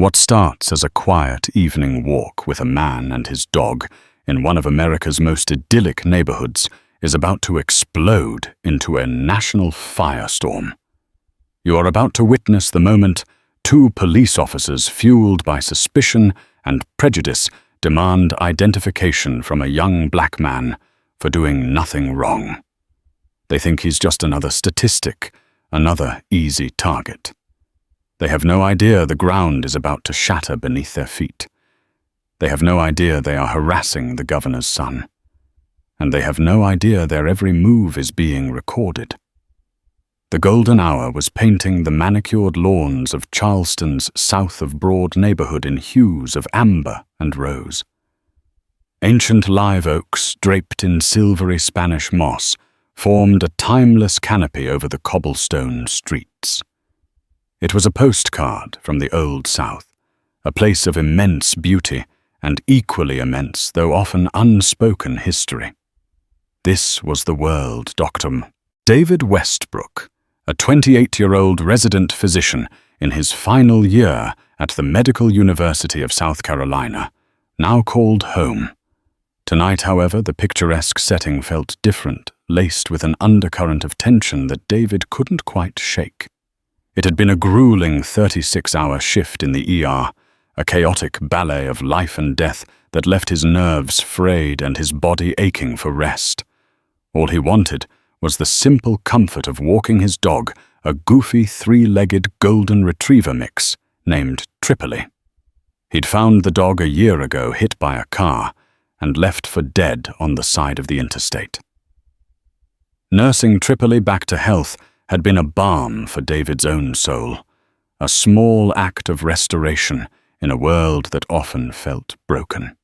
What starts as a quiet evening walk with a man and his dog in one of America's most idyllic neighborhoods is about to explode into a national firestorm. You are about to witness the moment two police officers fueled by suspicion and prejudice demand identification from a young black man for doing nothing wrong. They think he's just another statistic, another easy target. They have no idea the ground is about to shatter beneath their feet. They have no idea they are harassing the governor's son. And they have no idea their every move is being recorded. The golden hour was painting the manicured lawns of Charleston's south of Broad neighborhood in hues of amber and rose. Ancient live oaks, draped in silvery Spanish moss, formed a timeless canopy over the cobblestone streets. It was a postcard from the Old South, a place of immense beauty and equally immense, though often unspoken, history. This was the world Dr. David Westbrook, a 28-year-old resident physician in his final year at the Medical University of South Carolina, now called home. Tonight, however, the picturesque setting felt different, laced with an undercurrent of tension that David couldn't quite shake. It had been a grueling 36-hour shift in the ER, a chaotic ballet of life and death that left his nerves frayed and his body aching for rest. All he wanted was the simple comfort of walking his dog, a goofy three-legged golden retriever mix named Tripoli. He'd found the dog a year ago hit by a car and left for dead on the side of the interstate. Nursing Tripoli back to health had been a balm for David's own soul, a small act of restoration in a world that often felt broken.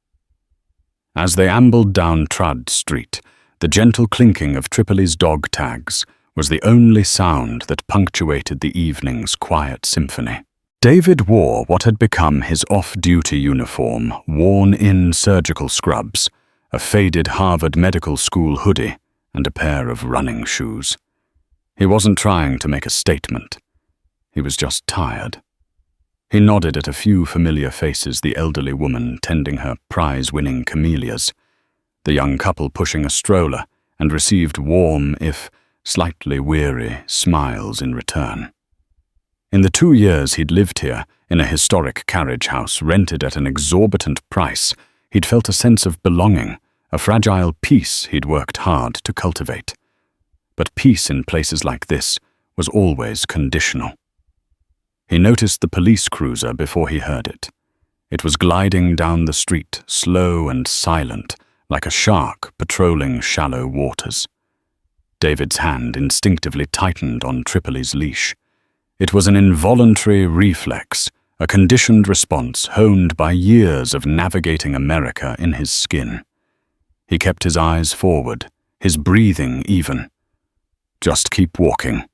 As they ambled down Trud Street, the gentle clinking of Tripoli's dog tags was the only sound that punctuated the evening's quiet symphony. David wore what had become his off-duty uniform, worn-in surgical scrubs, a faded Harvard Medical School hoodie, and a pair of running shoes. He wasn't trying to make a statement. He was just tired. He nodded at a few familiar faces, the elderly woman tending her prize-winning camellias, the young couple pushing a stroller, and received warm, if slightly weary, smiles in return. In the 2 years he'd lived here, in a historic carriage house rented at an exorbitant price, he'd felt a sense of belonging, a fragile peace he'd worked hard to cultivate. But peace in places like this was always conditional. He noticed the police cruiser before he heard it. It was gliding down the street, slow and silent, like a shark patrolling shallow waters. David's hand instinctively tightened on Tripoli's leash. It was an involuntary reflex, a conditioned response honed by years of navigating America in his skin. He kept his eyes forward, his breathing even. Just keep walking.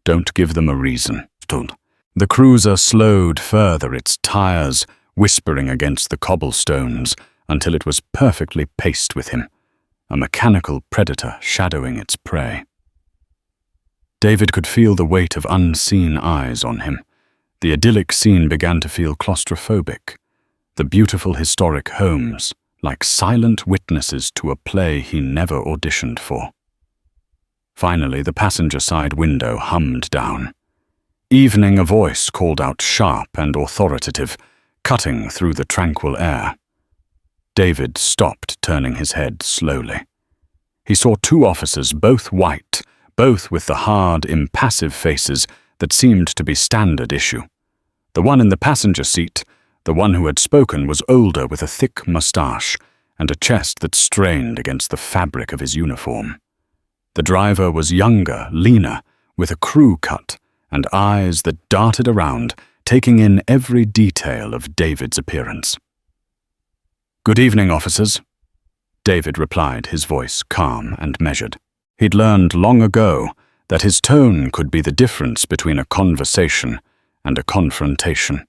Don't give them a reason. The cruiser slowed further, its tires whispering against the cobblestones until it was perfectly paced with him, a mechanical predator shadowing its prey. David could feel the weight of unseen eyes on him. The idyllic scene began to feel claustrophobic. The beautiful historic homes, like silent witnesses to a play he never auditioned for. Finally, the passenger side window hummed down. Evening, a voice called out sharp and authoritative, cutting through the tranquil air. David stopped, turning his head slowly. He saw two officers, both white, both with the hard, impassive faces that seemed to be standard issue. The one in the passenger seat, the one who had spoken, was older with a thick mustache and a chest that strained against the fabric of his uniform. The driver was younger, leaner, with a crew cut and eyes that darted around, taking in every detail of David's appearance. "Good evening, officers," David replied, his voice calm and measured. He'd learned long ago that his tone could be the difference between a conversation and a confrontation.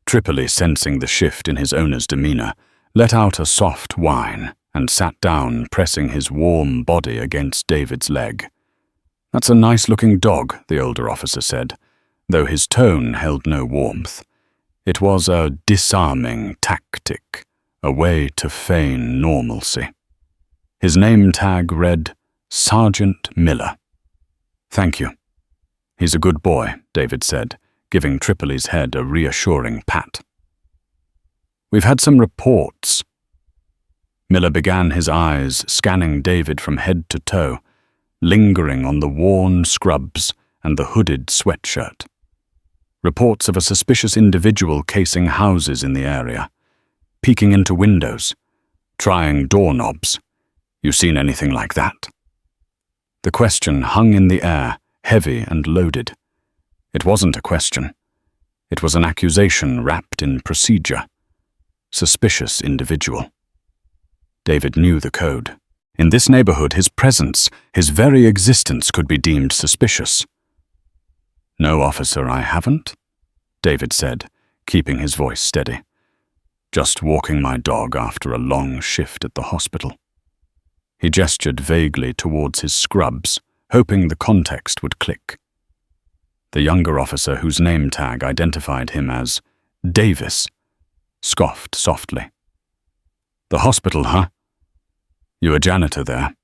Tripoli, sensing the shift in his owner's demeanor, let out a soft whine and sat down, pressing his warm body against David's leg. "That's a nice-looking dog," the older officer said, though his tone held no warmth. It was a disarming tactic, a way to feign normalcy. His name tag read Sergeant Miller. "Thank you. He's a good boy," David said, giving Tripoli's head a reassuring pat. "We've had some reports." Miller began, his eyes scanning David from head to toe, lingering on the worn scrubs and the hooded sweatshirt. Reports of a suspicious individual casing houses in the area, peeking into windows, trying doorknobs. "You seen anything like that?" The question hung in the air, heavy and loaded. It wasn't a question. It was an accusation wrapped in procedure. Suspicious individual. David knew the code. In this neighborhood, his presence, his very existence could be deemed suspicious. "No, officer, I haven't," David said, keeping his voice steady. "Just walking my dog after a long shift at the hospital." He gestured vaguely towards his scrubs, hoping the context would click. The younger officer, whose name tag identified him as Davis, scoffed softly. "The hospital, huh? You a janitor there?"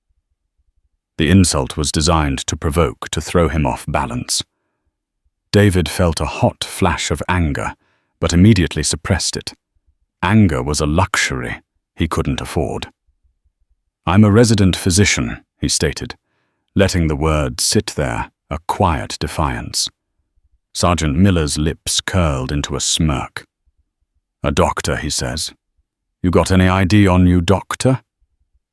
The insult was designed to provoke, to throw him off balance. David felt a hot flash of anger, but immediately suppressed it. Anger was a luxury he couldn't afford. "I'm a resident physician," he stated, letting the word sit there, a quiet defiance. Sergeant Miller's lips curled into a smirk. "A doctor," he says. "You got any ID on you, doctor?"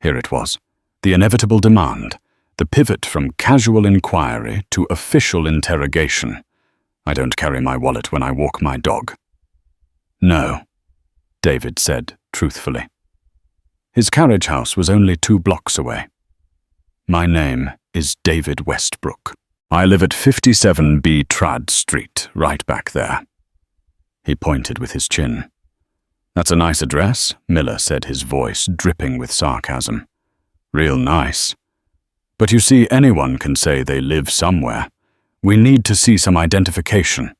Here it was, the inevitable demand, the pivot from casual inquiry to official interrogation. "I don't carry my wallet when I walk my dog." "No," David said truthfully. His carriage house was only 2 blocks away. "My name is David Westbrook. I live at 57B Trad Street, right back there." He pointed with his chin. "That's a nice address," Miller said, his voice dripping with sarcasm. "Real nice. But you see, anyone can say they live somewhere. We need to see some identification.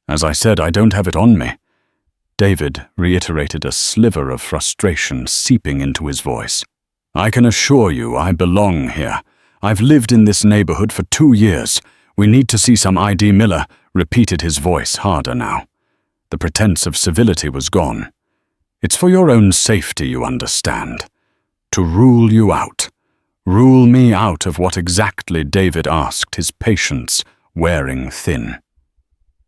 As I said, I don't have it on me." David reiterated, a sliver of frustration seeping into his voice. "I can assure you I belong here. I've lived in this neighborhood for 2 years. We need to see some ID." Miller repeated, his voice harder now. The pretense of civility was gone. "It's for your own safety, you understand. To rule you out. Rule me out of what exactly?" David asked, his patience wearing thin.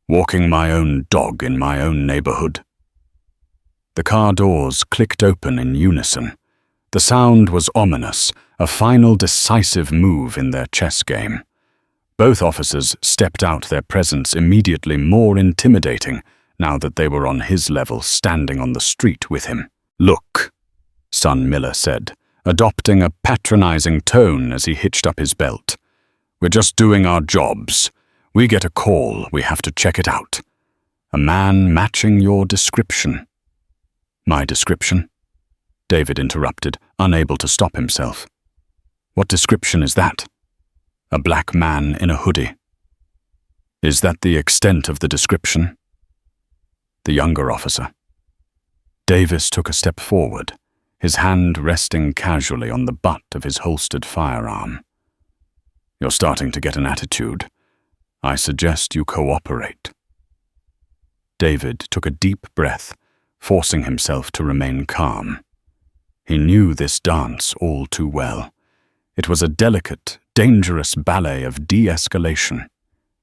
"Walking my own dog in my own neighborhood." The car doors clicked open in unison. The sound was ominous, a final decisive move in their chess game. Both officers stepped out, their presence immediately more intimidating now that they were on his level, standing on the street with him. "Look," son Miller said, adopting a patronizing tone as he hitched up his belt. "We're just doing our jobs. We get a call, we have to check it out. A man matching your description." "My description?" David interrupted, unable to stop himself. "What description is that?" "A black man in a hoodie." "Is that the extent of the description?" The younger officer. Davis took a step forward, his hand resting casually on the butt of his holstered firearm. "You're starting to get an attitude. I suggest you cooperate." David took a deep breath, forcing himself to remain calm. He knew this dance all too well. It was a delicate, dangerous ballet of de-escalation.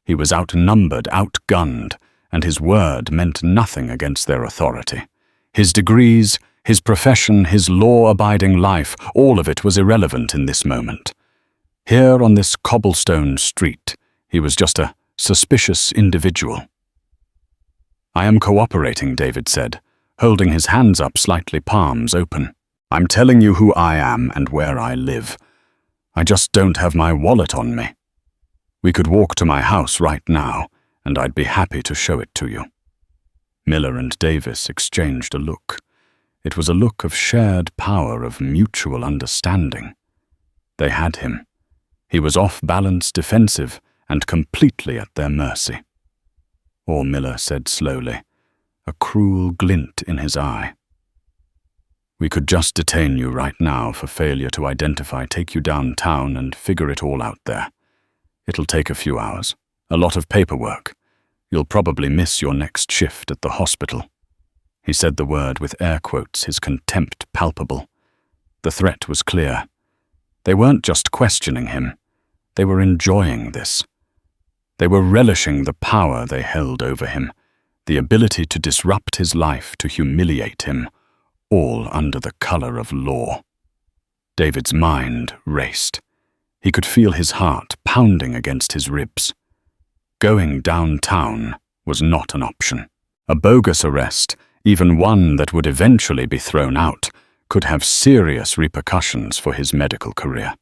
He was outnumbered, outgunned, and his word meant nothing against their authority. His degrees, his profession, his law-abiding life, all of it was irrelevant in this moment. Here on this cobblestone street, he was just a suspicious individual. "I am cooperating," David said, holding his hands up slightly, palms open. "I'm telling you who I am and where I live. I just don't have my wallet on me. We could walk to my house right now, and I'd be happy to show it to you." Miller and Davis exchanged a look. It was a look of shared power, of mutual understanding. They had him. He was off balance, defensive, and completely at their mercy. Or, Miller said slowly, a cruel glint in his eye. "We could just detain you right now for failure to identify, take you downtown and figure it all out there. It'll take a few hours, a lot of paperwork. You'll probably miss your next shift at the hospital." He said the word with air quotes, his contempt palpable. The threat was clear. They weren't just questioning him. They were enjoying this. They were relishing the power they held over him, the ability to disrupt his life, to humiliate him, all under the color of law. David's mind raced. He could feel his heart pounding against his ribs. Going downtown was not an option. A bogus arrest, even one that would eventually be thrown out, could have serious repercussions for his medical career.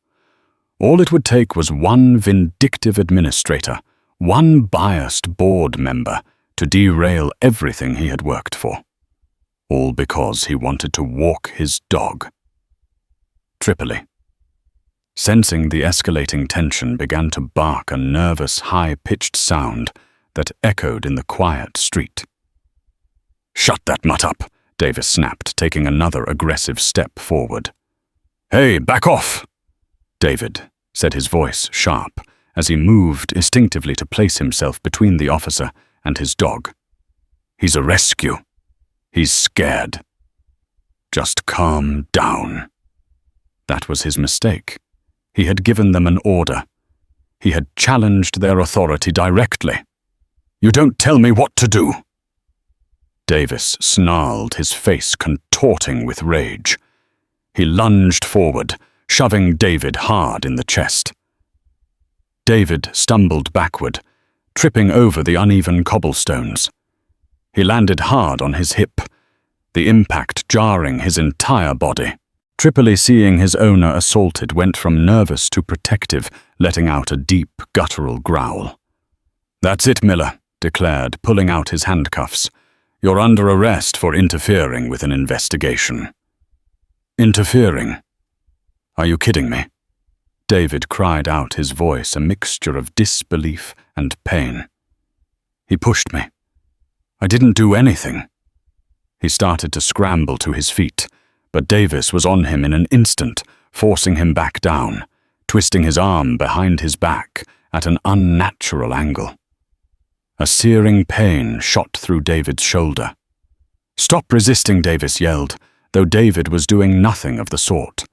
All it would take was one vindictive administrator, one biased board member, to derail everything he had worked for. All because he wanted to walk his dog. Tripoli. Sensing the escalating tension, began to bark a nervous, high-pitched sound that echoed in the quiet street. "Shut that mutt up," Davis snapped, taking another aggressive step forward. "Hey, back off!" "David," said his voice sharp, as he moved instinctively to place himself between the officer and his dog. "He's a rescue. He's scared. Just calm down." That was his mistake. He had given them an order. He had challenged their authority directly. "You don't tell me what to do." Davis snarled, his face contorting with rage. He lunged forward, shoving David hard in the chest. David stumbled backward, tripping over the uneven cobblestones. He landed hard on his hip, the impact jarring his entire body. Tripoli, seeing his owner assaulted, went from nervous to protective, letting out a deep, guttural growl. "That's it, Miller," declared, pulling out his handcuffs. "You're under arrest for interfering with an investigation." "Interfering? Are you kidding me?" David cried out, his voice a mixture of disbelief and pain. "He pushed me. I didn't do anything." He started to scramble to his feet, but Davis was on him in an instant, forcing him back down, twisting his arm behind his back at an unnatural angle. A searing pain shot through David's shoulder. "Stop resisting," Davis yelled, though David was doing nothing of the sort.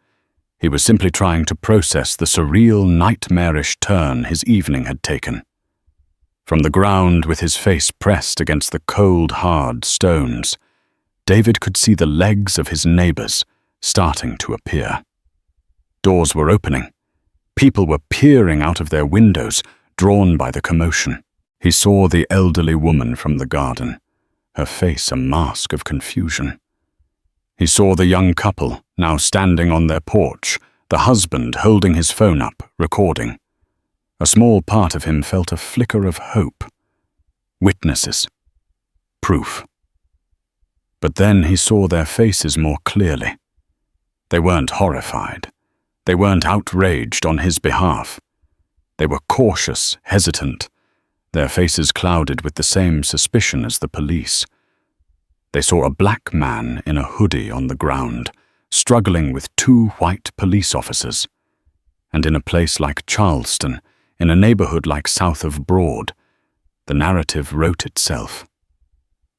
He was simply trying to process the surreal, nightmarish turn his evening had taken. From the ground, with his face pressed against the cold, hard stones, David could see the legs of his neighbors starting to appear. Doors were opening. People were peering out of their windows, drawn by the commotion. He saw the elderly woman from the garden, her face a mask of confusion. He saw the young couple, now standing on their porch, the husband holding his phone up, recording. A small part of him felt a flicker of hope. Witnesses. Proof. But then he saw their faces more clearly. They weren't horrified. They weren't outraged on his behalf. They were cautious, hesitant, their faces clouded with the same suspicion as the police. They saw a black man in a hoodie on the ground, struggling with two white police officers. And in a place like Charleston, in a neighborhood like south of Broad, the narrative wrote itself.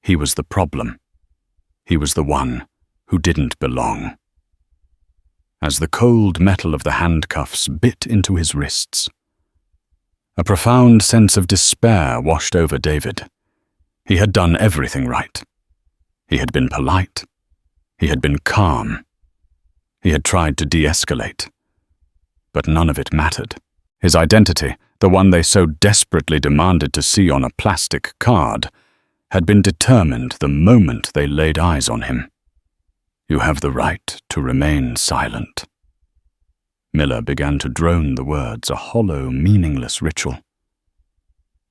He was the problem. He was the one who didn't belong. As the cold metal of the handcuffs bit into his wrists, a profound sense of despair washed over David. He had done everything right. He had been polite. He had been calm. He had tried to de-escalate. But none of it mattered. His identity, the one they so desperately demanded to see on a plastic card, had been determined the moment they laid eyes on him. "You have the right to remain silent." Miller began to drone the words, a hollow, meaningless ritual.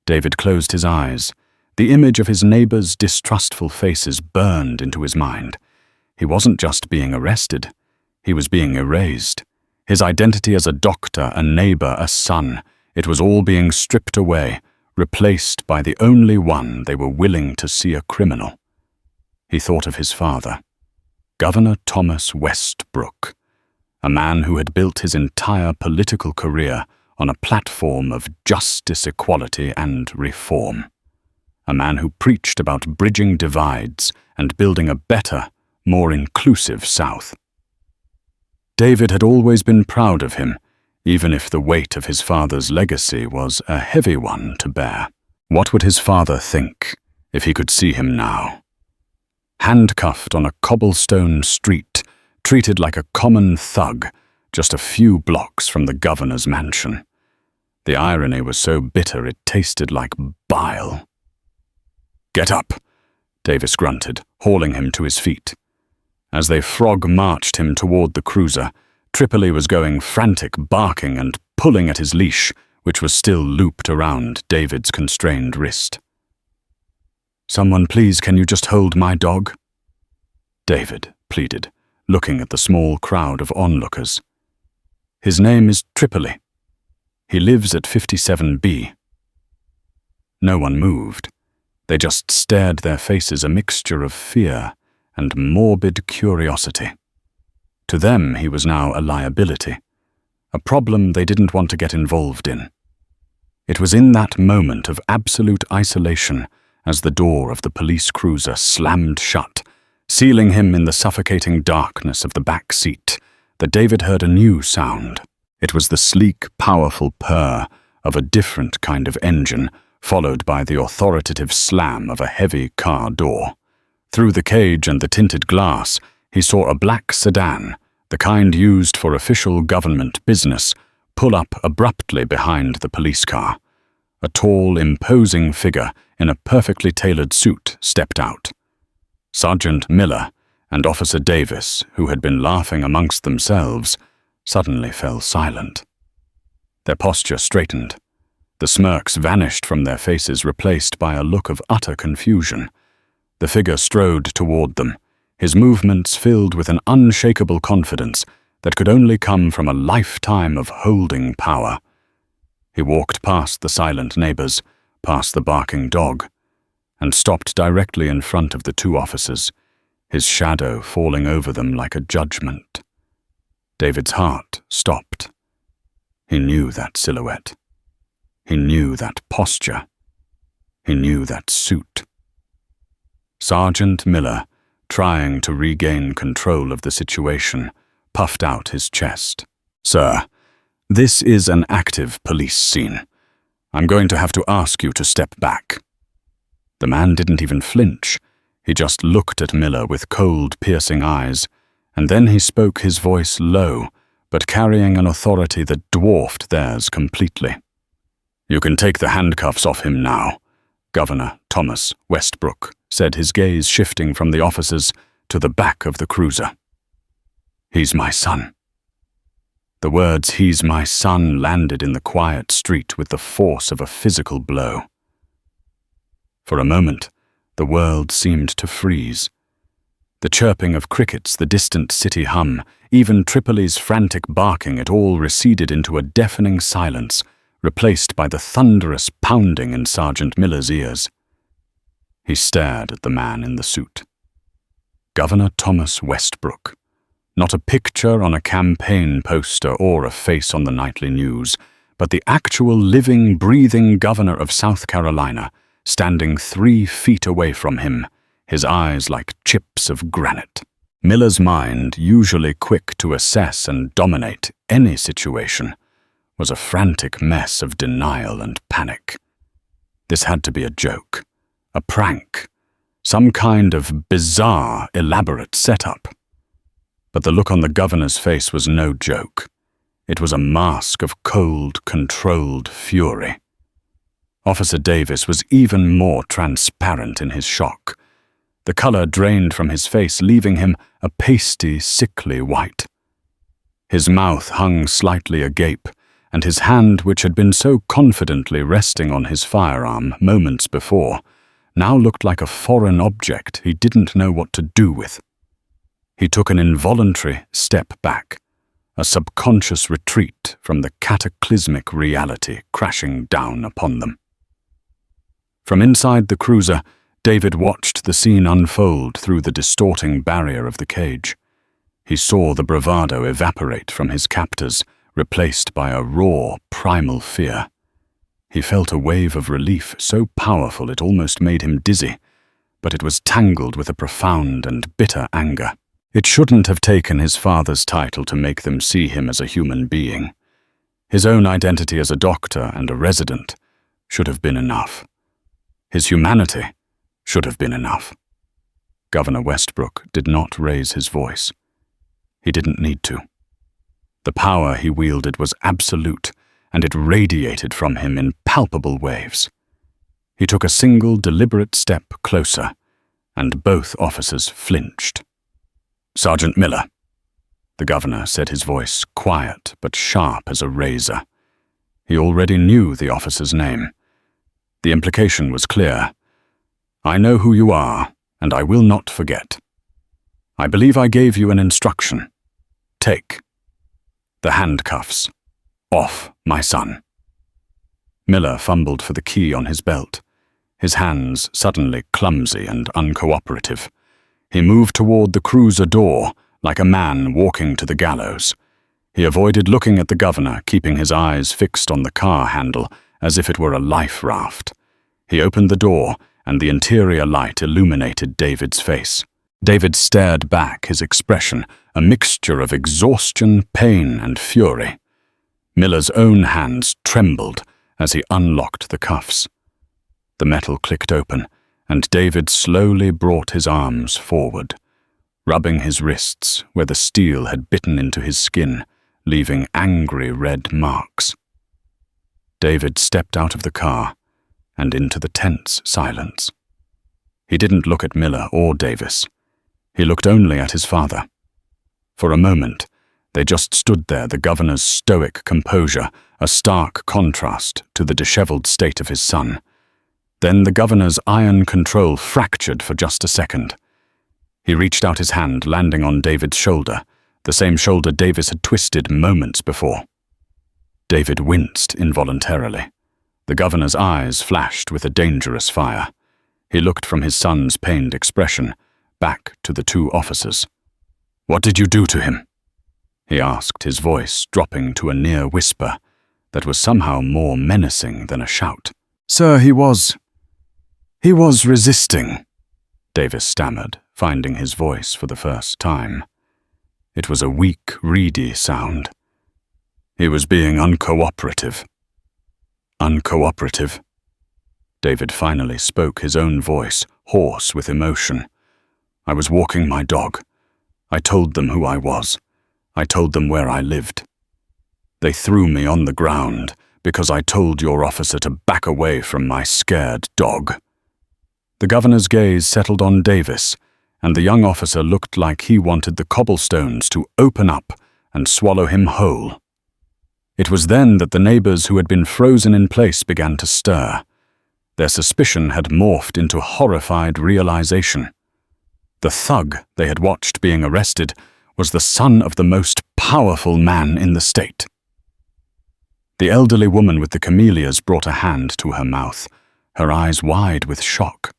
David closed his eyes. The image of his neighbors' distrustful faces burned into his mind. He wasn't just being arrested. He was being erased. His identity as a doctor, a neighbor, a son, it was all being stripped away, replaced by the only one they were willing to see a criminal. he thought of his father, Governor Thomas Westbrook, a man who had built his entire political career on a platform of justice, equality, and reform. A man who preached about bridging divides and building a better, more inclusive South. David had always been proud of him, even if the weight of his father's legacy was a heavy one to bear. What would his father think if he could see him now? Handcuffed on a cobblestone street, treated like a common thug, just a few blocks from the governor's mansion. The irony was so bitter it tasted like bile. "Get up," Davis grunted, hauling him to his feet. As they frog-marched him toward the cruiser, Tripoli was going frantic, barking and pulling at his leash, which was still looped around David's constrained wrist. "Someone, please, can you just hold my dog?" David pleaded, looking at the small crowd of onlookers. "His name is Tripoli. He lives at 57B. No one moved. They just stared, their faces a mixture of fear and morbid curiosity. To them, he was now a liability, a problem they didn't want to get involved in. It was in that moment of absolute isolation, as the door of the police cruiser slammed shut, sealing him in the suffocating darkness of the back seat, that David heard a new sound. It was the sleek, powerful purr of a different kind of engine, followed by the authoritative slam of a heavy car door. Through the cage and the tinted glass, he saw a black sedan, the kind used for official government business, pull up abruptly behind the police car. A tall, imposing figure in a perfectly tailored suit stepped out. Sergeant Miller and Officer Davis, who had been laughing amongst themselves, suddenly fell silent. Their posture straightened. The smirks vanished from their faces, replaced by a look of utter confusion. The figure strode toward them, his movements filled with an unshakable confidence that could only come from a lifetime of holding power. He walked past the silent neighbors, past the barking dog, and stopped directly in front of the two officers, his shadow falling over them like a judgment. David's heart stopped. He knew that silhouette. He knew that posture. He knew that suit. Sergeant Miller, trying to regain control of the situation, puffed out his chest. "Sir, this is an active police scene. I'm going to have to ask you to step back." The man didn't even flinch. He just looked at Miller with cold, piercing eyes, and then he spoke, his voice low, but carrying an authority that dwarfed theirs completely. "You can take the handcuffs off him now," Governor Thomas Westbrook said, his gaze shifting from the officers to the back of the cruiser. "He's my son." The words, "he's my son," landed in the quiet street with the force of a physical blow. For a moment, the world seemed to freeze. The chirping of crickets, the distant city hum, even Tripoli's frantic barking, it all receded into a deafening silence, replaced by the thunderous pounding in Sergeant Miller's ears. He stared at the man in the suit. Governor Thomas Westbrook. Not a picture on a campaign poster or a face on the nightly news, but the actual living, breathing governor of South Carolina, standing 3 feet away from him, his eyes like chips of granite. Miller's mind, usually quick to assess and dominate any situation, was a frantic mess of denial and panic. This had to be a joke, a prank, some kind of bizarre, elaborate setup. But the look on the governor's face was no joke. It was a mask of cold, controlled fury. Officer Davis was even more transparent in his shock. The color drained from his face, leaving him a pasty, sickly white. His mouth hung slightly agape, and his hand, which had been so confidently resting on his firearm moments before, now looked like a foreign object he didn't know what to do with. He took an involuntary step back, a subconscious retreat from the cataclysmic reality crashing down upon them. From inside the cruiser, David watched the scene unfold through the distorting barrier of the cage. He saw the bravado evaporate from his captors, replaced by a raw, primal fear. He felt a wave of relief so powerful it almost made him dizzy, but it was tangled with a profound and bitter anger. It shouldn't have taken his father's title to make them see him as a human being. His own identity as a doctor and a resident should have been enough. His humanity should have been enough. Governor Westbrook did not raise his voice. He didn't need to. The power he wielded was absolute, and it radiated from him in palpable waves. He took a single, deliberate step closer, and both officers flinched. "Sergeant Miller," the governor said, his voice quiet but sharp as a razor. He already knew the officer's name. The implication was clear. "I know who you are, and I will not forget. I believe I gave you an instruction. Take the handcuffs off my son." Miller fumbled for the key on his belt, his hands suddenly clumsy and uncooperative. He moved toward the cruiser door like a man walking to the gallows. He avoided looking at the governor, keeping his eyes fixed on the car handle as if it were a life raft. He opened the door, and the interior light illuminated David's face. David stared back, his expression a mixture of exhaustion, pain, and fury. Miller's own hands trembled as he unlocked the cuffs. The metal clicked open, and David slowly brought his arms forward, rubbing his wrists where the steel had bitten into his skin, leaving angry red marks. David stepped out of the car and into the tense silence. He didn't look at Miller or Davis. He looked only at his father. For a moment, they just stood there, the governor's stoic composure, a stark contrast to the disheveled state of his son. Then the governor's iron control fractured for just a second. He reached out his hand, landing on David's shoulder, the same shoulder Davis had twisted moments before. David winced involuntarily. The governor's eyes flashed with a dangerous fire. He looked from his son's pained expression back to the two officers. "What did you do to him?" he asked, his voice dropping to a near whisper that was somehow more menacing than a shout. "Sir, he was resisting," Davis stammered, finding his voice for the first time. It was a weak, reedy sound. "He was being uncooperative." "Uncooperative?" David finally spoke, his own voice hoarse with emotion. "I was walking my dog. I told them who I was. I told them where I lived. They threw me on the ground because I told your officer to back away from my scared dog." The governor's gaze settled on Davis, and the young officer looked like he wanted the cobblestones to open up and swallow him whole. It was then that the neighbors who had been frozen in place began to stir. Their suspicion had morphed into horrified realization. The thug they had watched being arrested was the son of the most powerful man in the state. The elderly woman with the camellias brought a hand to her mouth, her eyes wide with shock.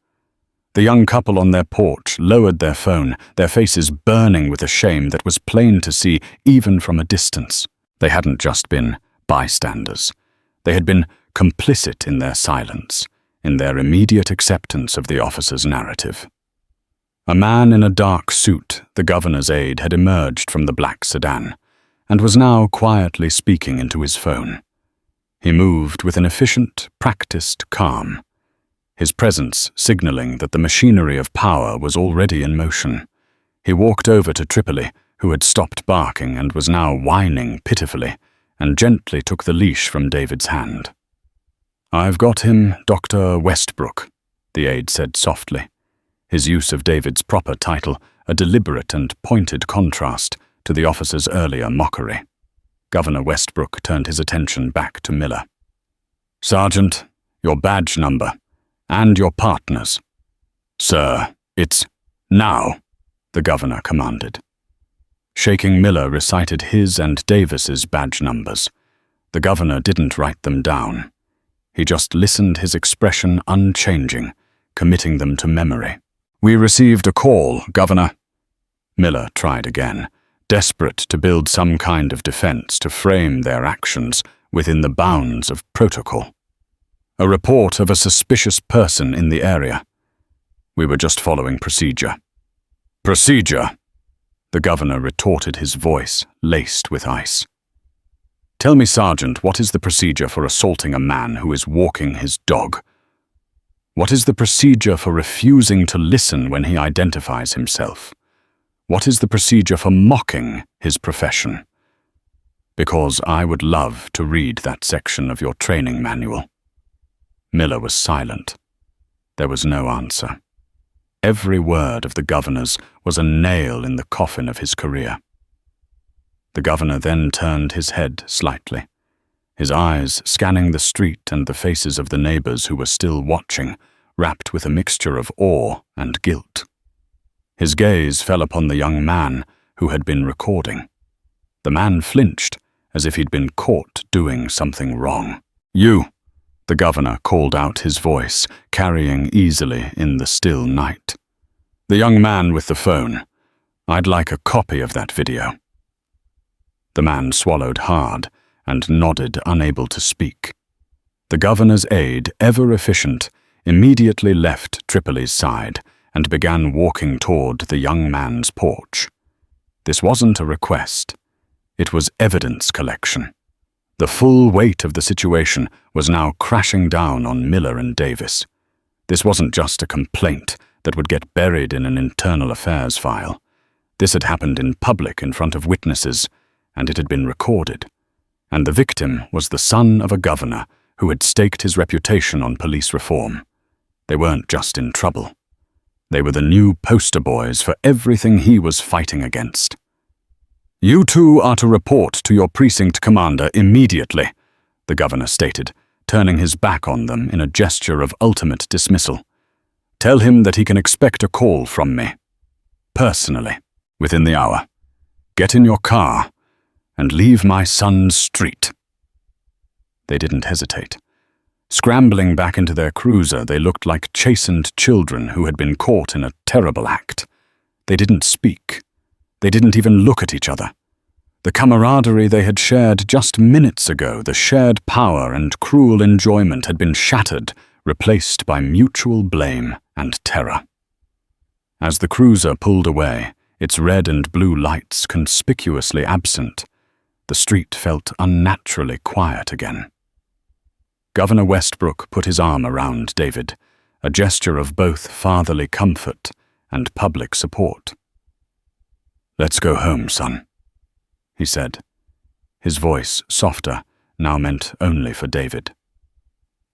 The young couple on their porch lowered their phone, their faces burning with a shame that was plain to see even from a distance. They hadn't just been bystanders. They had been complicit in their silence, in their immediate acceptance of the officer's narrative. A man in a dark suit, the governor's aide, had emerged from the black sedan and was now quietly speaking into his phone. He moved with an efficient, practiced calm, his presence signaling that the machinery of power was already in motion. He walked over to Tripoli, who had stopped barking and was now whining pitifully, and gently took the leash from David's hand. "I've got him, Dr. Westbrook," the aide said softly, his use of David's proper title a deliberate and pointed contrast to the officer's earlier mockery. Governor Westbrook turned his attention back to Miller. "Sergeant, your badge number, and your partners." "Sir, it's now," the governor commanded. Shaking Miller recited his and Davis's badge numbers. The governor didn't write them down. He just listened, his expression unchanging, committing them to memory. "We received a call, Governor." Miller tried again, desperate to build some kind of defense to frame their actions within the bounds of protocol. "A report of a suspicious person in the area. We were just following procedure." "Procedure?" The governor retorted, his voice laced with ice. "Tell me, Sergeant, what is the procedure for assaulting a man who is walking his dog? What is the procedure for refusing to listen when he identifies himself? What is the procedure for mocking his profession? Because I would love to read that section of your training manual." Miller was silent. There was no answer. Every word of the governor's was a nail in the coffin of his career. The governor then turned his head slightly, his eyes scanning the street and the faces of the neighbors who were still watching, wrapped with a mixture of awe and guilt. His gaze fell upon the young man who had been recording. The man flinched, as if he'd been caught doing something wrong. "You!" The governor called out, his voice carrying easily in the still night. "The young man with the phone. I'd like a copy of that video." The man swallowed hard and nodded, unable to speak. The governor's aide, ever efficient, immediately left Tripoli's side and began walking toward the young man's porch. This wasn't a request. It was evidence collection. The full weight of the situation was now crashing down on Miller and Davis. This wasn't just a complaint that would get buried in an internal affairs file. This had happened in public in front of witnesses, and it had been recorded. And the victim was the son of a governor who had staked his reputation on police reform. They weren't just in trouble. They were the new poster boys for everything he was fighting against. "You two are to report to your precinct commander immediately," the governor stated, turning his back on them in a gesture of ultimate dismissal. "Tell him that he can expect a call from me. Personally, within the hour. Get in your car and leave my son's street." They didn't hesitate. Scrambling back into their cruiser, they looked like chastened children who had been caught in a terrible act. They didn't speak. They didn't even look at each other. The camaraderie they had shared just minutes ago, the shared power and cruel enjoyment had been shattered, replaced by mutual blame and terror. As the cruiser pulled away, its red and blue lights conspicuously absent, the street felt unnaturally quiet again. Governor Westbrook put his arm around David, a gesture of both fatherly comfort and public support. "Let's go home, son," he said. His voice, softer, now meant only for David.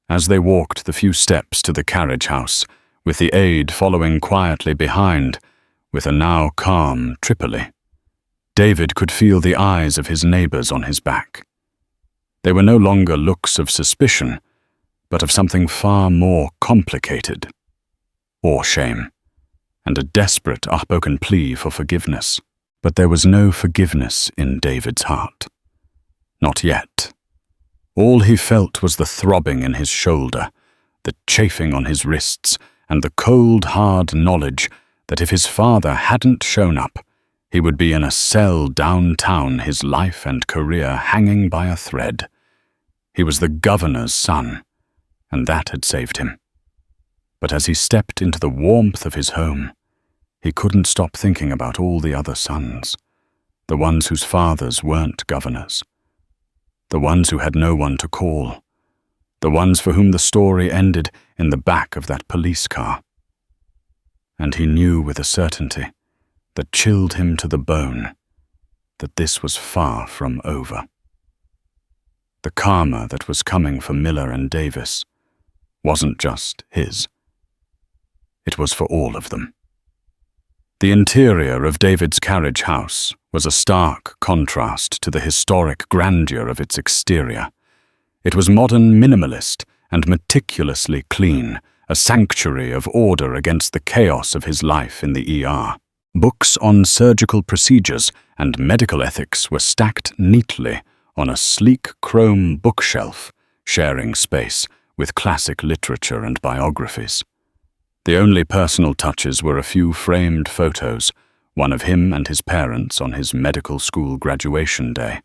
As they walked the few steps to the carriage house, with the aide following quietly behind, with a now calm Tripoli, David could feel the eyes of his neighbors on his back. They were no longer looks of suspicion, but of something far more complicated, or shame, and a desperate, unspoken plea for forgiveness. But there was no forgiveness in David's heart. Not yet. All he felt was the throbbing in his shoulder, the chafing on his wrists, and the cold, hard knowledge that if his father hadn't shown up, he would be in a cell downtown, his life and career hanging by a thread. He was the governor's son, and that had saved him. But as he stepped into the warmth of his home, he couldn't stop thinking about all the other sons, the ones whose fathers weren't governors, the ones who had no one to call, the ones for whom the story ended in the back of that police car. And he knew with a certainty that chilled him to the bone that this was far from over. The karma that was coming for Miller and Davis wasn't just his. It was for all of them. The interior of David's carriage house was a stark contrast to the historic grandeur of its exterior. It was modern, minimalist, and meticulously clean, a sanctuary of order against the chaos of his life in the ER. Books on surgical procedures and medical ethics were stacked neatly on a sleek chrome bookshelf, sharing space with classic literature and biographies. The only personal touches were a few framed photos, one of him and his parents on his medical school graduation day,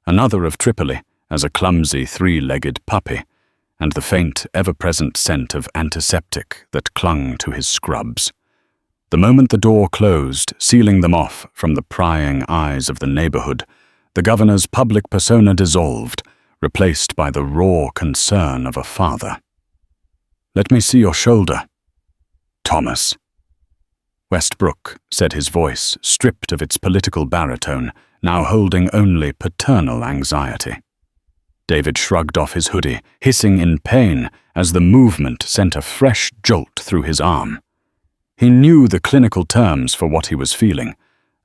another of Tripoli as a clumsy three-legged puppy, and the faint, ever-present scent of antiseptic that clung to his scrubs. The moment the door closed, sealing them off from the prying eyes of the neighborhood, the governor's public persona dissolved, replaced by the raw concern of a father. "Let me see your shoulder." "Thomas." Westbrook said, his voice stripped of its political baritone, now holding only paternal anxiety. David shrugged off his hoodie, hissing in pain as the movement sent a fresh jolt through his arm. He knew the clinical terms for what he was feeling: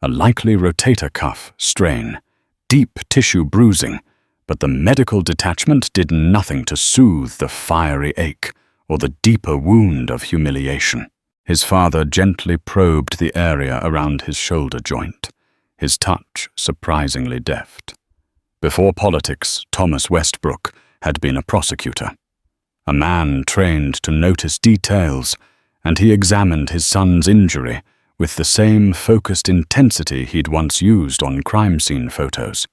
a likely rotator cuff strain, deep tissue bruising, but the medical detachment did nothing to soothe the fiery ache or the deeper wound of humiliation. His father gently probed the area around his shoulder joint, his touch surprisingly deft. Before politics, Thomas Westbrook had been a prosecutor, a man trained to notice details, and he examined his son's injury with the same focused intensity he'd once used on crime scene photos.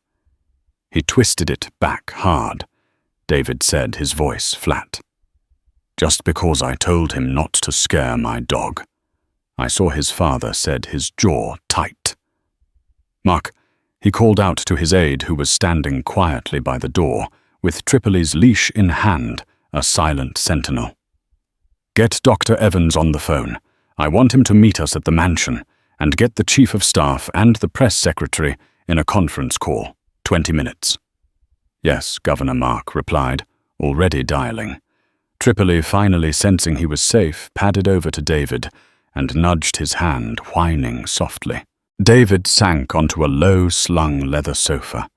"He twisted it back hard," David said, his voice flat. "Just because I told him not to scare my dog." I saw his father said, his jaw tight. "Mark," he called out to his aide, who was standing quietly by the door, with Tripoli's leash in hand, a silent sentinel. "Get Dr. Evans on the phone. I want him to meet us at the mansion, and get the chief of staff and the press secretary in a conference call. 20 minutes. "Yes," Governor Mark replied, already dialing. Tripoli, finally sensing he was safe, padded over to David and nudged his hand, whining softly. David sank onto a low-slung leather sofa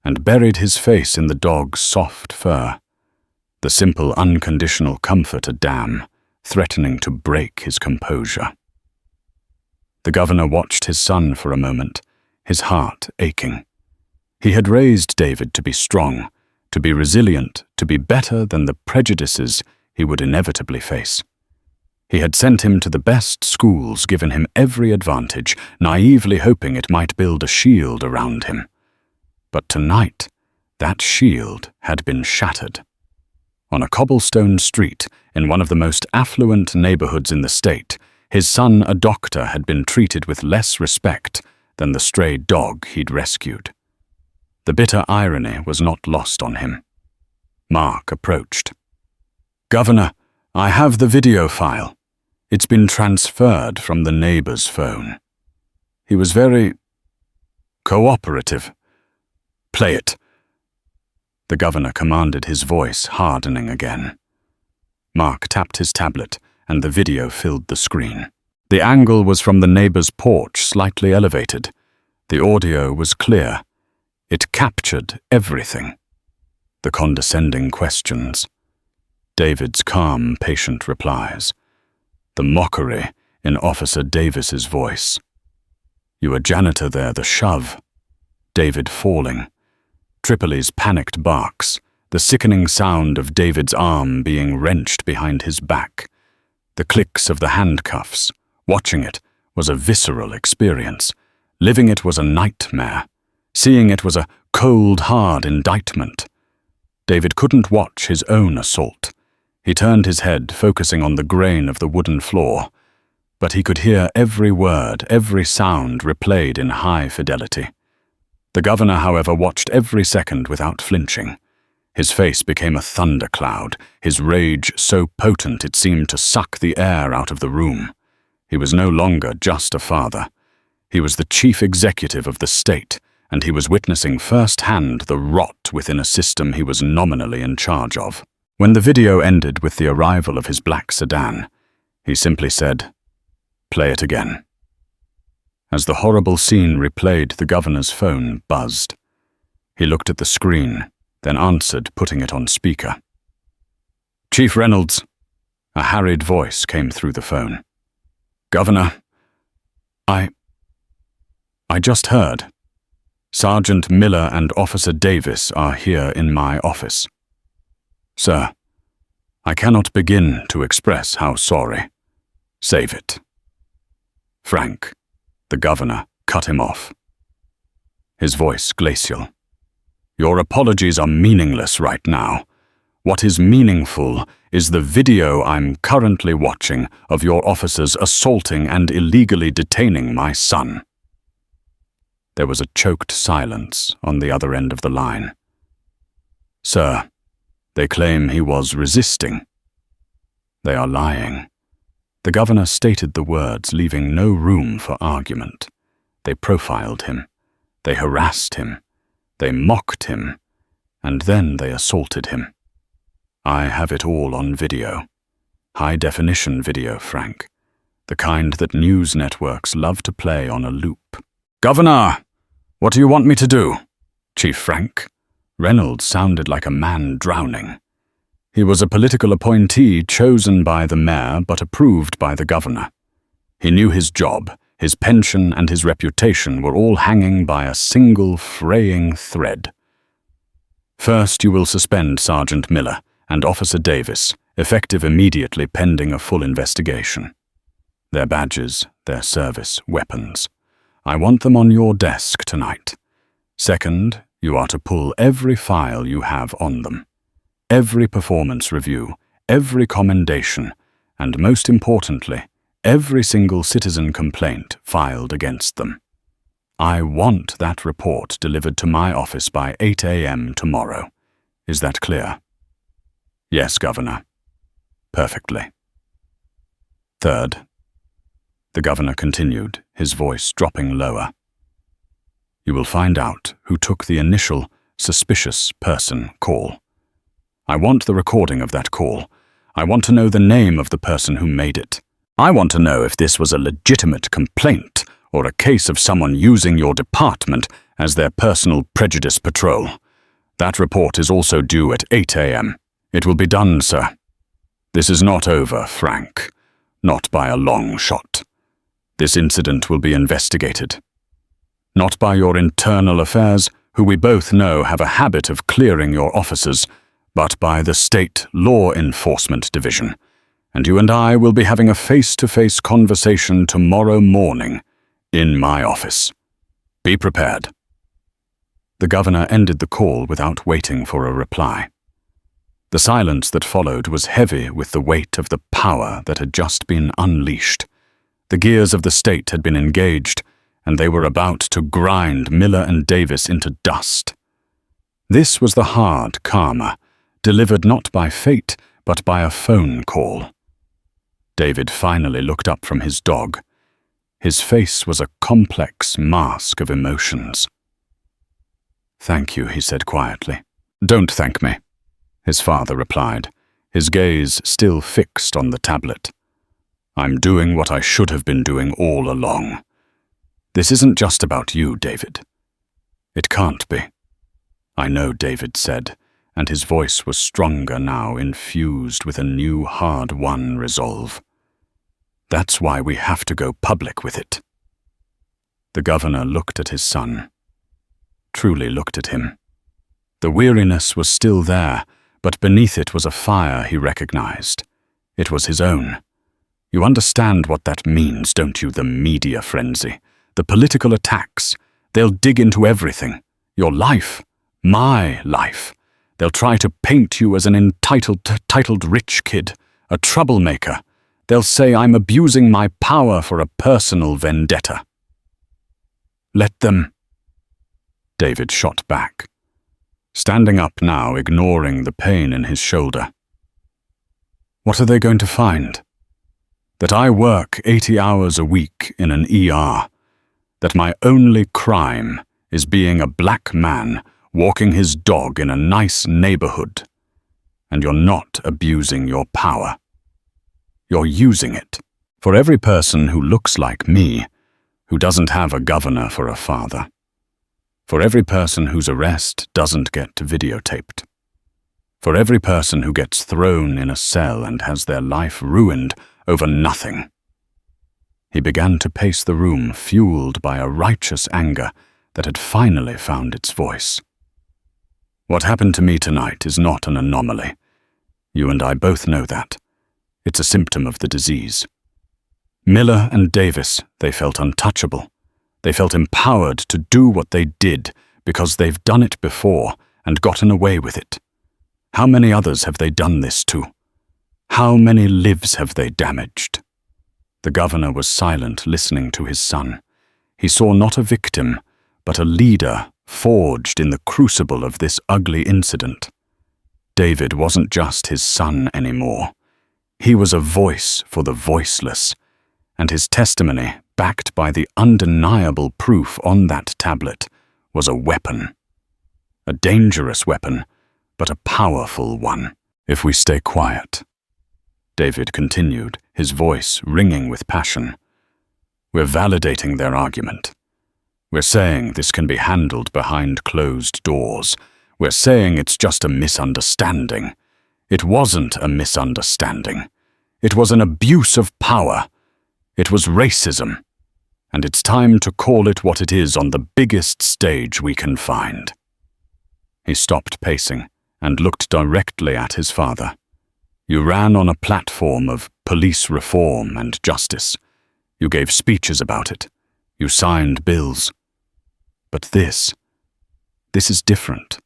and buried his face in the dog's soft fur. The simple, unconditional comfort a dam, threatening to break his composure. The governor watched his son for a moment, his heart aching. He had raised David to be strong, to be resilient, to be better than the prejudices he would inevitably face. He had sent him to the best schools, given him every advantage, naively hoping it might build a shield around him. But tonight, that shield had been shattered. On a cobblestone street in one of the most affluent neighborhoods in the state, his son, a doctor, had been treated with less respect than the stray dog he'd rescued. The bitter irony was not lost on him. Mark approached. "Governor, I have the video file. It's been transferred from the neighbor's phone. He was very cooperative. Play it." The governor commanded, his voice hardening again. Mark tapped his tablet, and the video filled the screen. The angle was from the neighbor's porch, slightly elevated. The audio was clear. It captured everything. The condescending questions. David's calm, patient replies. The mockery in Officer Davis's voice. "You a janitor there, the shove." David falling. Tripoli's panicked barks, the sickening sound of David's arm being wrenched behind his back. The clicks of the handcuffs. Watching it was a visceral experience. Living it was a nightmare. Seeing it was a cold, hard indictment. David couldn't watch his own assault. He turned his head, focusing on the grain of the wooden floor. But he could hear every word, every sound replayed in high fidelity. The governor, however, watched every second without flinching. His face became a thundercloud, his rage so potent it seemed to suck the air out of the room. He was no longer just a father. He was the chief executive of the state, and he was witnessing firsthand the rot within a system he was nominally in charge of. When the video ended with the arrival of his black sedan, he simply said, "Play it again." As the horrible scene replayed, the governor's phone buzzed. He looked at the screen, then answered, putting it on speaker. "Chief Reynolds." A harried voice came through the phone. "Governor, I just heard. Sergeant Miller and Officer Davis are here in my office. Sir, I cannot begin to express how sorry. Save it. Frank, the governor, cut him off. His voice glacial. Your apologies are meaningless right now. What is meaningful is the video I'm currently watching of your officers assaulting and illegally detaining my son. There was a choked silence on the other end of the line. Sir, they claim he was resisting. They are lying. The governor stated the words, leaving no room for argument. They profiled him. They harassed him. They mocked him. And then they assaulted him. I have it all on video. High-definition video, Frank. The kind that news networks love to play on a loop. Governor! What do you want me to do? Chief Frank. Reynolds sounded like a man drowning. He was a political appointee chosen by the mayor but approved by the governor. He knew his job, his pension and his reputation were all hanging by a single fraying thread. First, you will suspend Sergeant Miller and Officer Davis, effective immediately pending a full investigation. Their badges, their service weapons. I want them on your desk tonight. Second, you are to pull every file you have on them. Every performance review, every commendation, and most importantly, every single citizen complaint filed against them. I want that report delivered to my office by 8 a.m. tomorrow. Is that clear? Yes, Governor. Perfectly. Third, the governor continued, his voice dropping lower. You will find out who took the initial suspicious person call. I want the recording of that call. I want to know the name of the person who made it. I want to know if this was a legitimate complaint or a case of someone using your department as their personal prejudice patrol. That report is also due at 8 a.m. It will be done, sir. This is not over, Frank. Not by a long shot. This incident will be investigated. Not by your internal affairs, who we both know have a habit of clearing your officers, but by the State Law Enforcement Division, and you and I will be having a face-to-face conversation tomorrow morning in my office. Be prepared. The governor ended the call without waiting for a reply. The silence that followed was heavy with the weight of the power that had just been unleashed. The gears of the state had been engaged, and they were about to grind Miller and Davis into dust. This was the hard karma, delivered not by fate, but by a phone call. David finally looked up from his dog. His face was a complex mask of emotions. Thank you, he said quietly. Don't thank me, his father replied, his gaze still fixed on the tablet. I'm doing what I should have been doing all along. This isn't just about you, David. It can't be. I know, David said, and his voice was stronger now, infused with a new hard-won resolve. That's why we have to go public with it. The governor looked at his son. Truly looked at him. The weariness was still there, but beneath it was a fire he recognized. It was his own. You understand what that means, don't you? The media frenzy, the political attacks. They'll dig into everything. Your life, my life. They'll try to paint you as an entitled rich kid, a troublemaker. They'll say I'm abusing my power for a personal vendetta. Let them. David shot back, standing up now, ignoring the pain in his shoulder. What are they going to find? That I work 80 hours a week in an ER. That my only crime is being a black man walking his dog in a nice neighborhood. And you're not abusing your power. You're using it. For every person who looks like me, who doesn't have a governor for a father. For every person whose arrest doesn't get videotaped. For every person who gets thrown in a cell and has their life ruined over nothing. He began to pace the room, fueled by a righteous anger that had finally found its voice. What happened to me tonight is not an anomaly. You and I both know that. It's a symptom of the disease. Miller and Davis, they felt untouchable. They felt empowered to do what they did because they've done it before and gotten away with it. How many others have they done this to? How many lives have they damaged? The governor was silent, listening to his son. He saw not a victim, but a leader forged in the crucible of this ugly incident. David wasn't just his son anymore. He was a voice for the voiceless, and his testimony, backed by the undeniable proof on that tablet, was a weapon. A dangerous weapon, but a powerful one, if we stay quiet. David continued, his voice ringing with passion. We're validating their argument. We're saying this can be handled behind closed doors. We're saying it's just a misunderstanding. It wasn't a misunderstanding. It was an abuse of power. It was racism. And it's time to call it what it is on the biggest stage we can find. He stopped pacing and looked directly at his father. You ran on a platform of police reform and justice. You gave speeches about it. You signed bills. But this is different.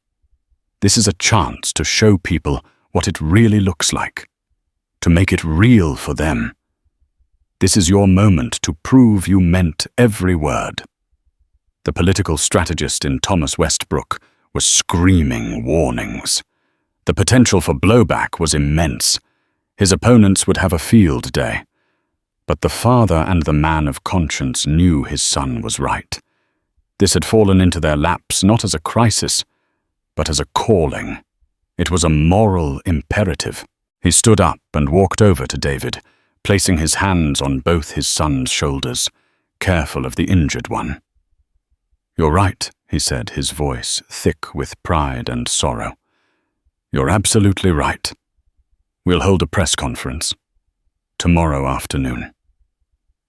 This is a chance to show people what it really looks like, to make it real for them. This is your moment to prove you meant every word. The political strategist in Thomas Westbrook was screaming warnings. The potential for blowback was immense. His opponents would have a field day. But the father and the man of conscience knew his son was right. This had fallen into their laps not as a crisis, but as a calling. It was a moral imperative. He stood up and walked over to David, placing his hands on both his son's shoulders, careful of the injured one. You're right, he said, his voice thick with pride and sorrow. You're absolutely right. We'll hold a press conference. Tomorrow afternoon.